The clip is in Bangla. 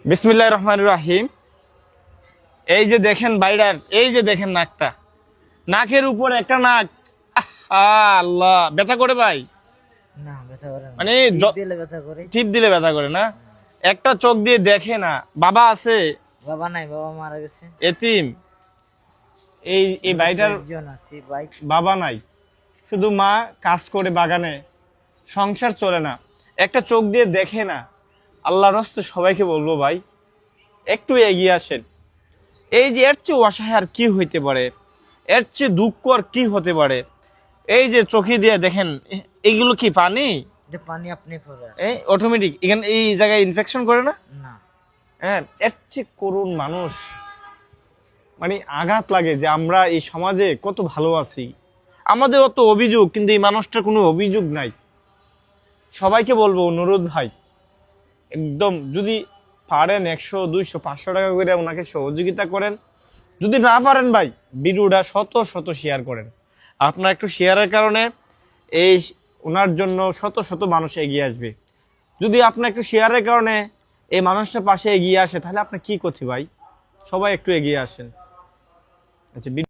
বিসমিল্লাহির রহমানির রহিম। এই যে দেখেন বাইরার, এই যে দেখেন নাকটা, নাকের উপর একটা নাক। আল্লাহ, ব্যথা করে ভাই? না, ব্যথা করে না। মানে টিপ দিলে ব্যথা করে। টিপ দিলে ব্যথা করে না? একটা চোখ দিয়ে দেখে না। বাবা আছে? বাবা নাই, বাবা মারা গেছে। এতিম। এই এই ভাইটার একজন আছে ভাই। বাবা নাই, শুধু মা কাজ করে বাগানে, সংসার চলে না, একটা চোখ দিয়ে দেখে না। আল্লাহর রাস্তে সবাইকে বলবো ভাই, একটু এগিয়ে আসেন। এই যে এর চেয়ে অসহায় আর কি হইতে পারে, এর চেয়ে দুঃখ আর কি হতে পারে? এই যে চোখে দিয়ে দেখেন, এইগুলো কি পানি? এটা পানি আপনি পড়ে এই অটোমেটিক এখানে এই জায়গায় ইনফেকশন করে না? না। হ্যাঁ, এর চেয়ে করুণ মানুষ। মানে আঘাত লাগে যে আমরা এই সমাজে কত ভালো আছি, আমাদের অত অভিযোগ, কিন্তু এই মানুষটার কোনো অভিযোগ নাই। সবাইকে বলবো, অনুরোধ ভাই, একদম যদি পারেন 100, 200, 500 টাকা করে ওনাকে সহযোগিতা করেন। যদি না পারেন ভাই, ভিডিওটা শত শত শেয়ার করেন। আপনার একটু শেয়ারের কারণে এই ওনার জন্য শত শত মানুষ এগিয়ে আসবে। যদি আপনার একটু শেয়ারের কারণে এই মানুষটার পাশে এগিয়ে আসে, তাহলে আপনি কি করছি ভাই? সবাই একটু এগিয়ে আসেন। আচ্ছা।